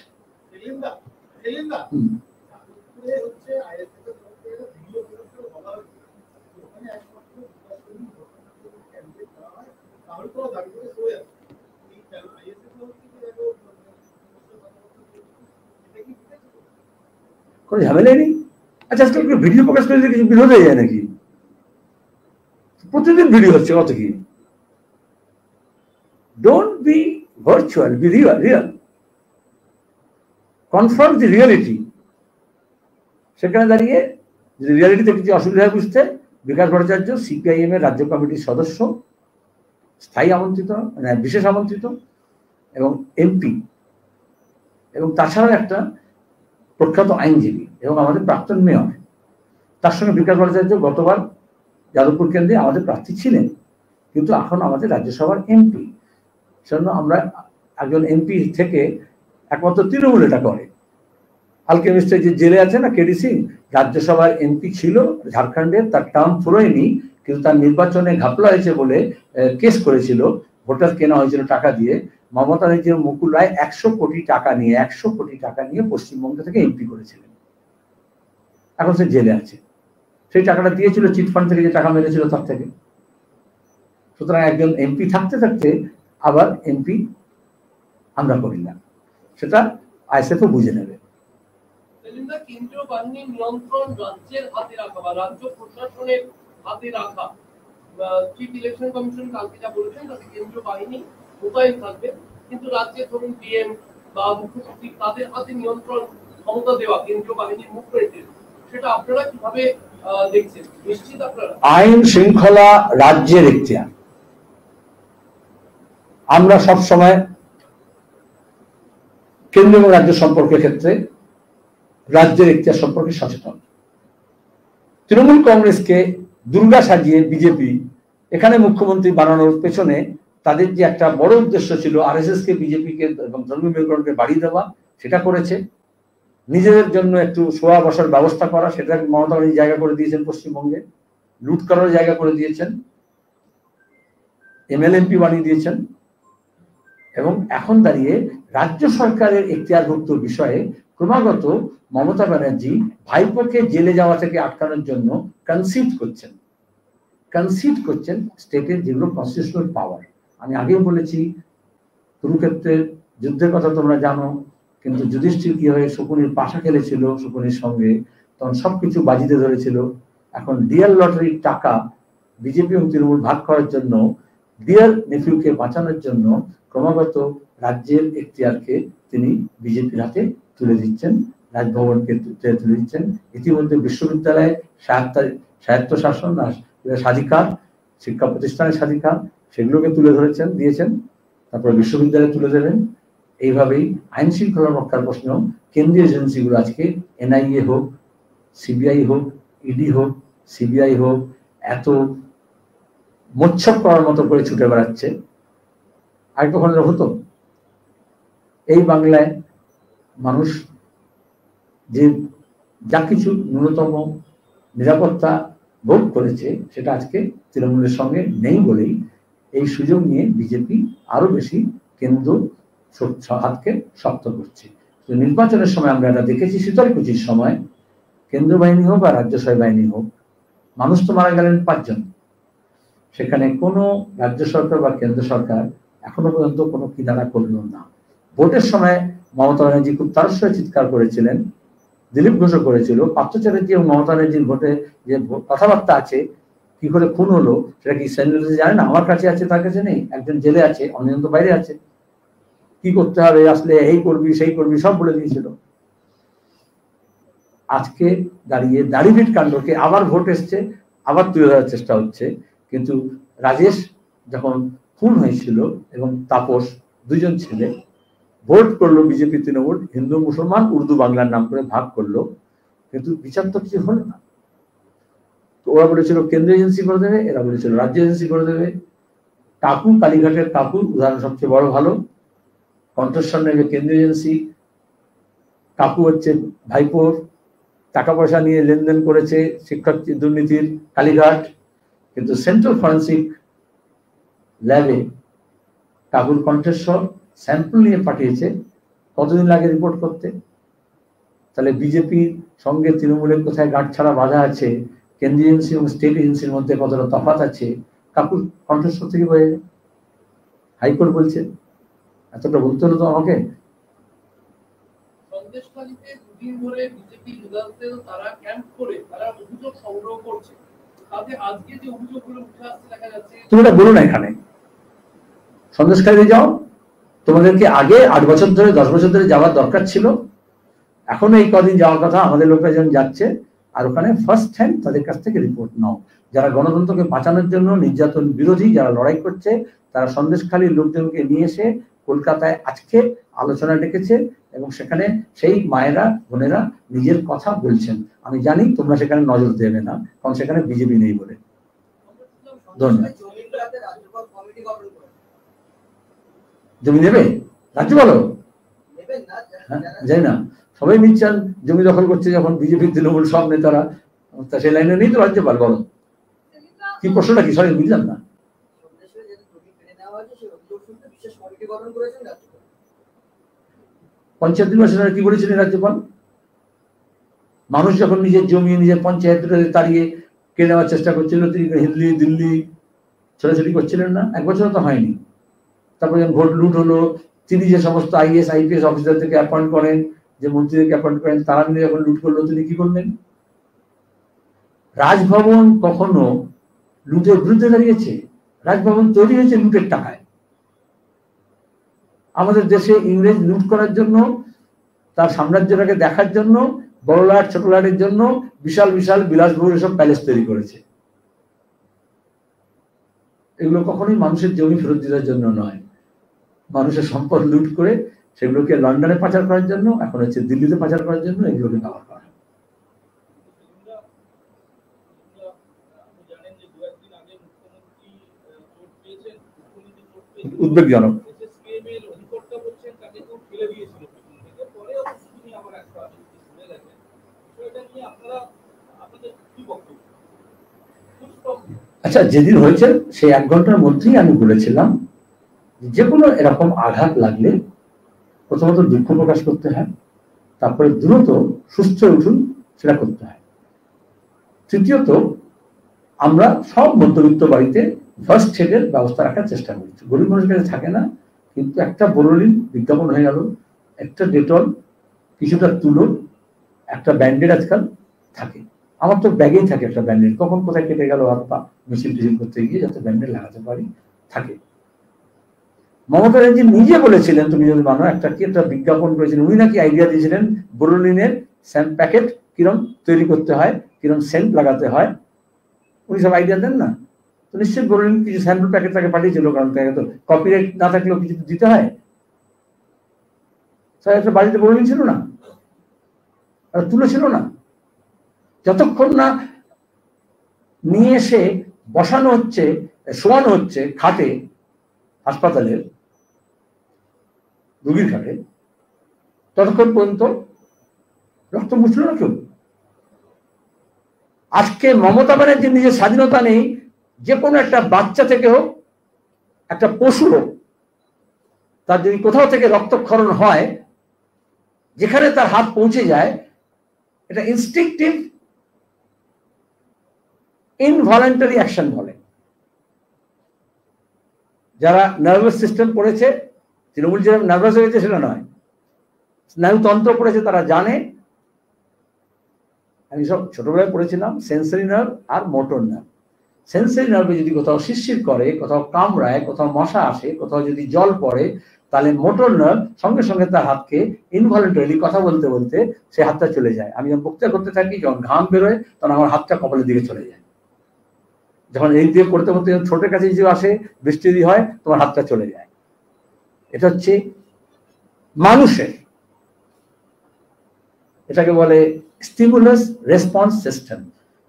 কোনো ঝামেলাই নেই। আচ্ছা, আজকাল video প্রকাশ করলে কিছু বিরোধ হয়ে যায় নাকি? প্রতিদিন ভিডিও হচ্ছে, কত কি? Don't be virtual, be real, confront the reality. সেখানে দাঁড়িয়ে যদি রিয়েলিটিতে কিছু অসুবিধা বুঝতে, বিকাশ ভট্টাচার্য সিপিআইএম এর রাজ্য কমিটির সদস্য, স্থায়ী আমন্ত্রিত, মানে বিশেষ আমন্ত্রিত, এবং এমপি, এবং তাছাড়াও একটা প্রখ্যাত আইনজীবী এবং আমাদের প্রাক্তন মেয়র। তার সঙ্গে বিকাশ ভট্টাচার্য গতবার যাদবপুর কেন্দ্রে আমাদের প্রার্থী ছিলেন, কিন্তু এখন আমাদের রাজ্যসভার এমপি। সেজন্য আমরা একজন এমপি থেকে একমাত্র তৃণমূল এটা করে। আলকেমিস্টের যে জেলে আছে না কেডি সিং, রাজ্যসভার এমপি ছিল ঝাড়খণ্ডের, তার টার্ম ফুরোয়নি, কিন্তু তার নির্বাচনে ঘাপলা হয়েছে বলে কেস করেছিল, ভোটার কেনা হয়েছিল টাকা দিয়ে। মমতা ব্যানার্জি মুকুল রায় 100 কোটি টাকা নিয়ে পশ্চিমবঙ্গ থেকে এমপি করেছিলেন। এখন সে জেলে আছে। সেই টাকাটা দিয়েছিল চিটফান্ড থেকে, যে টাকা মেরেছিল তার থেকে। সুতরাং একজন এমপি থাকতে থাকতে আবার এমপি আমরা করি না, সেটা আইএসএফও বুঝে নেবে। কেন্দ্রীয় বাহিনীর নিয়ন্ত্রণ রাজ্যের হাতে রাখা বা রাজ্য প্রশাসনের হাতে রাখা, চিফ ইলেকশন কমিশন কালকে যা বলেছেন তাতে কেন্দ্রীয় বাহিনী মোতায়েন থাকবে, কিন্তু রাজ্যের ধরুন ডিএম বা মুখ্য সচিব তাদের হাতে নিয়ন্ত্রণ ক্ষমতা দেওয়া কেন্দ্রীয় বাহিনীর মুখ রেখে, সেটা আপনারা কিভাবে দেখছেন? নিশ্চিত আপনারা আইন শৃঙ্খলা রাজ্যের এখতিয়ার। আমরা সব সময় কেন্দ্র এবং রাজ্য সম্পর্কের ক্ষেত্রে রাজ্যের এখতিয়ার সম্পর্কে সচেতন। তৃণমূল কংগ্রেসকে দুর্গা সাজিয়ে বিজেপি এখানে মুখ্যমন্ত্রী বানানোর পেছনে তাদের যে একটা বড় উদ্দেশ্য ছিল, আরএসএস কে বিজেপিকে এবং ধর্মীয় মেরুকরণকে বাড়িয়ে দেওয়া, সেটা করেছে। নিজেদের জন্য একটু শোয়া বসার ব্যবস্থা করা, সেটা মমতা ব্যানার্জি জায়গা করে দিয়েছেন পশ্চিমবঙ্গে, লুট করার জায়গা করে দিয়েছেন, এমএলএমপি বানিয়ে দিয়েছেন। এবং এখন দাঁড়িয়ে রাজ্য সরকারের এখতিয়ারভুক্ত বিষয়ে ক্রমাগত মমতা ব্যানার্জি ভাইপোকে জেলে যাওয়া থেকে আটকানোর জন্য কনসিড করছেন স্টেটের যেগুলো কনস্টিটিউশনাল পাওয়ার। আমি আগেও বলেছি, কুরুক্ষেত্রের যুদ্ধের কথা তোমরা জানো, কিন্তু যুধিষ্ঠির কি হয়ে শকুনির পাশা খেলেছিল শকুনির সঙ্গে, তখন সবকিছু বাজিতে ধরেছিল। এখন ডিয়ার লটারির টাকা বিজেপি এবং তৃণমূল ভাগ করার জন্য, ডিয়ার নেফিউকে বাঁচানোর জন্য ক্রমাগত রাজ্যের এখতিয়ারকে তিনি বিজেপির হাতে তুলে দিচ্ছেন, রাজভবনকে তুলে দিচ্ছেন। ইতিমধ্যে বিশ্ববিদ্যালয়ে স্বায়ত্তশাসন আর স্বাধিকার, শিক্ষা প্রতিষ্ঠানের স্বাধিকার, সেগুলোকে তুলে দিয়েছেন। তারপরে বিশ্ববিদ্যালয়ে তুলে দেবেন। এইভাবেই আইন শৃঙ্খলা রক্ষার প্রশ্ন কেন্দ্রীয় এজেন্সিগুলো আজকে এনআইএ হোক, সিবিআই হোক, ইডি হোক, সিবিআই হোক, এত মোচ্ছব করার মতো করে ছুটে বেড়াচ্ছে। আরেকটু ঘটনা হতো, এই বাংলায় মানুষ যে যা কিছু ন্যূনতম নিরাপত্তা ভোগ করেছে, সেটা আজকে তৃণমূলের সঙ্গে নেই বলেই এই সুযোগ নিয়ে বিজেপি আরো বেশি কেন্দ্র হাতকে শক্ত করছে। নির্বাচনের সময় আমরা এটা দেখেছি, শীতলকুচির সময় কেন্দ্র বাহিনী হোক আর রাজ্য সহায় বাহিনী হোক, মানুষ তো মারা গেলেন 5 জন। সেখানে কোনো রাজ্য সরকার বা কেন্দ্র সরকার এখনো পর্যন্ত কোনো কিনারা করল না। ভোটের সময় মমতা ব্যানার্জি খুব তারস্বরে চিৎকার করেছিলেন, দিলীপ ঘোষও করেছিল। পার্থ চ্যাটার্জি এবং মমতা ব্যানার্জির ভোটে যে কথাবার্তা আছে, কি করে খুন হলো সেটা কি সেন্ট্রাল জানে না? আমার কাছে আছে, তার কাছে নেই। একজন জেলে আছে, অন্যজন তো বাইরে আছে। কি করতে হবে, আসলে এই করবি সেই করবি সব বলে দিয়েছিল। আজকে দাঁড়িয়ে দাড়িভিট কাণ্ডকে আবার ভোট এসছে, আবার তুলে ধরার চেষ্টা হচ্ছে। কিন্তু রাজেশ যখন খুন হয়েছিল এবং তাপস, 2 জন ছেলে, ভোট করলো বিজেপি তৃণমূল, হিন্দু মুসলমান উর্দু বাংলার নাম করে ভাগ করলো, কিন্তু বিচার তো কিছু হলো না। ওরা বলেছিল কেন্দ্র এজেন্সি করে দেবে, এরা বলেছিল রাজ্য এজেন্সি করে দেবে। কাকু, কালীঘাটের কাকু উদাহরণ সবচেয়ে বড় ভালো। কণ্ঠস্বর নেবে কেন্দ্রীয় এজেন্সি, কাকু হচ্ছে ভাইপোর, টাকা পয়সা নিয়ে লেনদেন করেছে শিক্ষক দুর্নীতির কালীঘাট। কিন্তু সেন্ট্রাল ফরেন্সিক ল্যাবে কাকুর কণ্ঠস্বর স্যাম্পল নিয়ে পাঠিয়েছে, কতদিন লাগে রিপোর্ট করতে? তাহলে বিজেপির সঙ্গে তৃণমূলের কোথায় গাঁটছাড়া বাঁধা আছে, কেন্দ্রীয় এজেন্সি এবং স্টেট এজেন্সির মধ্যে কতটা তফাৎ আছে, কাকুর কণ্ঠস্বর থেকে বোঝা যায়। হাইকোর্ট বলছে, এতটা বলতে হলো তো আমাকে। সন্দেশখালীতে 2 দিন ধরে বিজেপি লিডারদের তারা ক্যাম্প করে তারা অভিযোগ সংগ্রহ করছে। তাতে আজকে যে অভিযোগগুলো উঠে আসছে দেখা যাচ্ছে, তুমি এটা বলো না। এখানে সন্দেশখালীতে যাও, তোমাদেরকে আগে 8 বছর ধরে 10 বছর ধরে যাওয়ার দরকার ছিল, এখনো এই কদিন যাওয়ার কথা। আমাদের লোকরা যখন যাচ্ছে, আর ওখানে ফার্স্ট হ্যান্ড তাদের কাছ থেকে রিপোর্ট নাও। যারা গণতন্ত্রকে বাঁচানোর জন্য, নির্যাতন বিরোধী যারা লড়াই করছে, তারা সন্দেশখালীর লোকজনকে নিয়ে এসে কলকাতায় আজকে আলোচনা ডেকেছে এবং সেখানে সেই মায়েরা বোনেরা নিজের কথা বলছেন। আমি জানি তোমরা সেখানে নজর দেবে না, কারণ সেখানে বিজেপি নেই বলে। ধন্যবাদ। জমি নেবে রাজ্য বলো, যাই না, সবাই নিচ্ছেন জমি দখল করছে যখন বিজেপি তৃণমূল সব নেতারা, তা সেই লাইনে নেই তো রাজ্যপাল। বলো কি প্রশ্নটা কি, সরি বুঝলাম না। পঞ্চায়েত নির্বাচনে কি বলেছিলেন রাজ্যপাল? মানুষ যখন নিজের জমি নিজের পঞ্চায়েত তাড়িয়ে কেড়ে নেওয়ার চেষ্টা করছিল, তিনি দিল্লি ছোটাছুটি করছিলেন না? 1 বছর তো হয়নি। তারপরে যখন ভোট লুট হলো, তিনি যে সমস্ত IAS IPS অফিসারদেরকে অ্যাপয়েন্ট করেন, যে মন্ত্রীদেরকে অ্যাপয়েন্ট করেন, তারা মিলে যখন লুট করলো, তিনি কি করলেন? রাজভবন কখনো লুটের বিরুদ্ধে দাঁড়িয়েছে? রাজভবন তৈরি হয়েছে লুটের টাকায়। আমাদের দেশে ইংরেজ লুট করার জন্য, তার সাম্রাজ্যটাকে দেখার জন্য, বড়লাট ছোটলাটের জন্য বিশাল বিশাল বিলাসবহুল এসব প্যালেস তৈরি করেছে। এগুলো কখনোই মানুষের জমি ফেরত দেওয়ার জন্য নয়, মানুষের সম্পদ লুট করে সেগুলোকে লন্ডনে পাচার করার জন্য, এখন হচ্ছে দিল্লিতে পাচার করার জন্য এগুলোকে ব্যবহার করা হয়। উদ্বেগজনক। আচ্ছা, যেদিন হয়েছে সেই 1 ঘন্টার মধ্যেই আমি বলেছিলাম যে কোনো এরকম আঘাত লাগলে প্রথমত দুঃখ প্রকাশ করতে হয়, তারপরে দ্রুত সুস্থ উঠুন সেটা করতে হয়। তৃতীয়ত, আমরা সব মধ্যবিত্ত বাড়িতে ফার্স্ট এডের ব্যবস্থা রাখার চেষ্টা করছি। গরিব মানুষের কাছে থাকে না, কিন্তু একটা বোরোলিন বিজ্ঞাপন হয়ে গেল, একটা ডেটল, কিছুটা তুলো, একটা ব্যান্ডেড আজকাল থাকে। আমার তো ব্যাগেই থাকে একটা ব্যান্ডেড, কখন কোথায় কেটে গেল হাত পা মিছিল টিছিল করতে গিয়ে যাতে ব্যান্ডেড লাগাতে পারি, থাকে। মমতা ব্যানার্জি নিজে বলেছিলেন, তুমি যদি মানো, একটা কি একটা বিজ্ঞাপন করেছিলেন, উনি নাকি আইডিয়া দিয়েছিলেন বোরোলিনের স্যাম্প প্যাকেট কিরম তৈরি করতে হয়, কিরম সেন্ট লাগাতে হয়, উনি সব আইডিয়া দেন না? তো নিশ্চয়ই বোরোলিন কিছু স্যাম্পল প্যাকেট তাকে পাঠিয়েছিল, কারণ তাকে তো কপিরাইট না থাকলেও কিছু দিতে হয়। একটা বাড়িতে বোরোলিন ছিল না, আর তুলো ছিল না। যতক্ষণ না নিয়ে এসে বসানো হচ্ছে, শোয়ানো হচ্ছে খাটে, হাসপাতালের রোগীর খাটে, ততক্ষণ পর্যন্ত রক্ত মুছল না কেউ। আজকে মমতা ব্যানার্জির নিজের স্বাধীনতা নেই, যে কোনো একটা বাচ্চা থেকে হোক, একটা পশু হোক, তার যদি কোথাও থেকে রক্তক্ষরণ হয়, যেখানে তার হাত পৌঁছে যায়, এটা ইনস্টিংক্টিভ ইনভলেন্টারি অ্যাকশন বলে। যারা নার্ভাস সিস্টেম পড়েছে, তৃণমূল যেরকম নার্ভাস হয়ে গেছে সেটা নয়, স্নায়ুতন্ত্র পড়েছে, তারা জানে। আমি সব ছোটবেলায় পড়েছিলাম সেন্সরি নার্ভ আর মোটর নার্ভ। সেন্সরি নার্ভে যদি কোথাও শিরশির করে, কোথাও কামড়ায়, কোথাও মশা আসে, কোথাও যদি জল পড়ে, তাহলে মোটর নার্ভ সঙ্গে সঙ্গে তার হাতকে ইনভলেন্টারিলি কথা বলতে বলতে সে হাতটা চলে যায়। আমি যখন বক্তৃতা করতে থাকি, যখন ঘাম বেরোয়, তখন আমার হাতটা কপালের দিকে চলে যায়। যখন এই দিয়ে করতে করতে ছোটের কাছে যে আসে, বৃষ্টি হয়, তোমার হাতটা চলে যায়। এটা হচ্ছে মানুষের, এটাকে বলে স্টিমুলাস রেসপন্স সিস্টেম।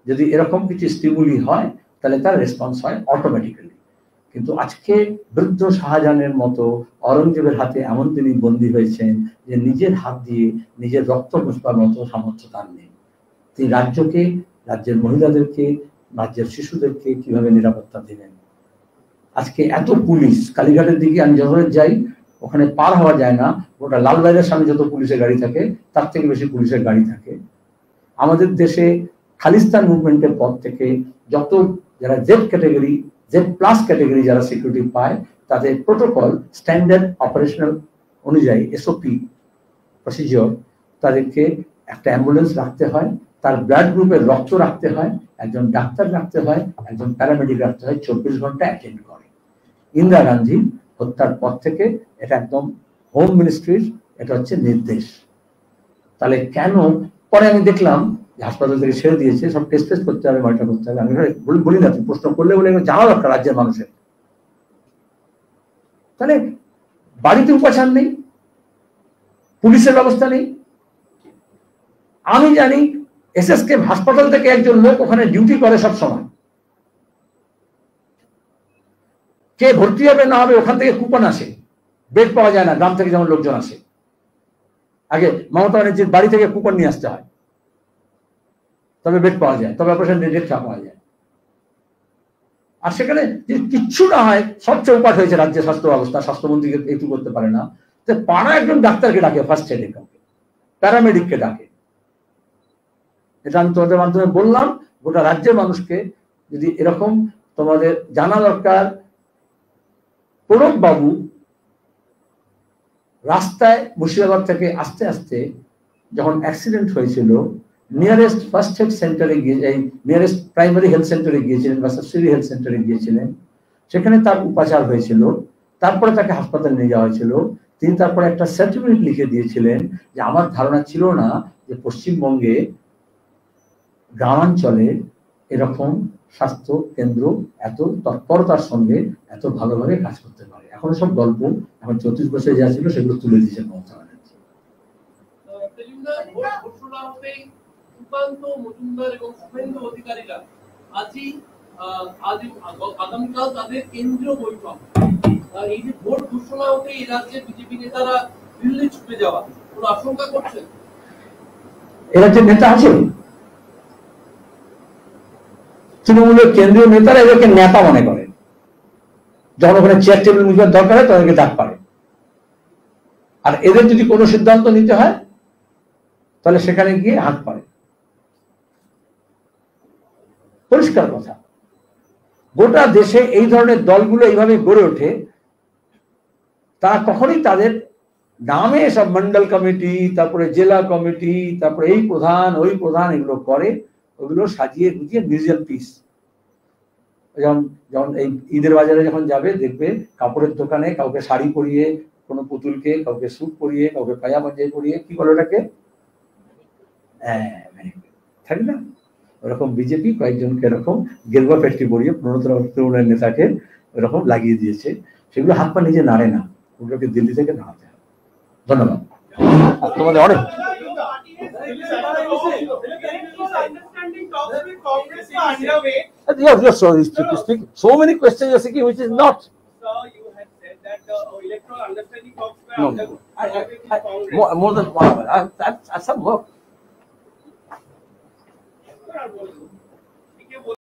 যদি এরকম কিছু স্টিমুলি হয় তাহলে তার রেসপন্স হয় অটোমেটিক্যালি। কিন্তু আজকে বৃদ্ধ শাহজাহানের মতো, অরঙ্গজেবের হাতে এমন তিনি বন্দী হয়েছেন যে নিজের হাত দিয়ে নিজের রক্ত মুছবার মতো সামর্থ্য তার নেই। তিনি রাজ্যকে, রাজ্যের মহিলাদেরকে, রাজ্যের শিশুদেরকে কিভাবে নিরাপত্তা দিলেন? আজকে এত পুলিশ, কালীঘাটের দিকে আমি যখন যাই ওখানে পার হওয়া যায় না, ওটা লালবাজারের সামনে যত পুলিশের গাড়ি থাকে তার থেকে বেশি পুলিশের গাড়ি থাকে। আমাদের দেশে খালিস্তান মুভমেন্টের পর থেকে যত যারা Z category, Z plus category যারা সিকিউরিটি পায়, তাদের প্রোটোকল, স্ট্যান্ডার্ড অপারেশনাল অনুযায়ী এসওপি প্রসিজিওর, তাদেরকে একটা অ্যাম্বুলেন্স রাখতে হয়, তার ব্লাড গ্রুপের রক্ত রাখতে হয়, একজন ডাক্তার রাখতে হয়, একজন প্যারামেডিক রাখতে হয়, 24 ঘন্টা অ্যাটেন্ড করে। ইন্দিরা গান্ধী হত্যার পর থেকে এটা একদম হোম মিনিস্ট্রির এটা হচ্ছে নির্দেশ। তাহলে কেন? পরে আমি দেখলাম হাসপাতাল থেকে ছেড়ে দিয়েছে, সব টেস্ট করতে হবে, মনিটর করতে হবে। আমি বলি না, তুমি প্রশ্ন করলে বলে জানা দরকার রাজ্যের মানুষের। তাহলে বাড়িতে উপাচার নেই, পুলিশের ব্যবস্থা নেই। আমি জানি এসএসকে হাসপাতাল থেকে একজন লোক ওখানে ডিউটি করে সব সময়, কে ভর্তি হবে না হবে ওখান থেকে কুপন আসে, বেড পাওয়া যায় না, গ্রাম থেকে যেমন লোকজন আসে। আগে মমতা ব্যানার্জির বাড়ি থেকে কুপন নিয়ে আসতে হয়, তবে বেড পাওয়া যায়, তবে অপারেশন ডেট পাওয়া যায়। আর সেখানে কিচ্ছু না হয়, সবচেয়ে উপাট হয়েছে রাজ্যের স্বাস্থ্য ব্যবস্থা, স্বাস্থ্যমন্ত্রীকে একটু করতে পারে না, তো পাড়া একজন ডাক্তারকে ডাকে, ফার্স্ট এড কাউকে, প্যারামেডিককে ডাকে। এটা আমি তোমাদের মাধ্যমে বললাম, গোটা রাজ্যের মানুষকে যদি এরকম তোমাদের জানা দরকার। প্রণব বাবু রাস্তায় মুর্শিদাবাদ থেকে আসতে আসতে যখন অ্যাক্সিডেন্ট হয়েছিল, নিয়ারেস্ট ফার্স্ট এড সেন্টারে গিয়ে, এই নিয়ারেস্ট প্রাইমারি হেলথ সেন্টারে গিয়েছিলেন বা সাবসিডি হেলথ সেন্টারে গিয়েছিলেন, সেখানে তার উপাচার হয়েছিল, তারপরে তাকে হাসপাতালে নিয়ে যাওয়া হয়েছিল। তিনি তারপরে একটা সার্টিফিকেট লিখে দিয়েছিলেন যে আমার ধারণা ছিল না যে পশ্চিমবঙ্গে গ্রামাঞ্চলে এরকম স্বাস্থ্য কেন্দ্র এত তৎপরতার সঙ্গে এত ভালোভাবে কাজ করতে পারে। এখন সব গল্প, এখন 34 বছরে যা ছিল সেগুলো তুলে দিয়েছে মমতা ব্যানার্জি। মজুমদার এবং শুভেন্দু অধিকারীরা আগামীকাল তাদের কেন্দ্রীয় বৈঠক, এই যে ভোট ঘোষণা হতে এই রাজ্যের বিজেপি নেতারা দিল্লি ছুটে যাওয়া, কোনো আশঙ্কা করছেন? এ রাজ্যের নেতা আছে, তৃণমূলের কেন্দ্রীয় নেতারা এদেরকে নেতা মনে করে, যখন ওখানে চেয়ার টেবিল মুখবার দরকার হয় তাদেরকে ডাক পারে। আর এদের যদি কোনো সিদ্ধান্ত নিতে হয় তাহলে সেখানে গিয়ে হাত পারে। পরিষ্কার কথা, গোটা দেশে এই ধরনের দলগুলো এইভাবে গড়ে ওঠে, তারা কখনোই তাদের নামে সব মন্ডল কমিটি, তারপরে জেলা কমিটি, তারপরে এই প্রধান ওই প্রধান এগুলো করে, ওগুলো সাজিয়ে গুজিয়ে মিউজিয়াম পিস। যেমন এই ঈদের বাজারে যখন যাবে দেখবে কাপড়ের দোকানে কাউকে শাড়ি পরিয়ে, কোনো পুতুলকে কাউকে স্যুট পরিয়ে, কাউকে পায়জামা পরিয়ে, কি বলে ওটাকে, থাকে না, ওরকম বিজেপি কয়েকজনকে এরকম গেরুয়া পেট্টি পরিয়ে তৃণমূলের নেতাকে এরকম লাগিয়ে দিয়েছে। সেগুলো হাত পা নিজে নাড়ে না, ওগুলোকে দিল্লি থেকে নাড়াতে হবে। ধন্যবাদ তোমাদের অনেক। Yes, so many questions you're seeking which is not. You had said that the electoral understanding talks were underway. More than 1 hour. That's some work.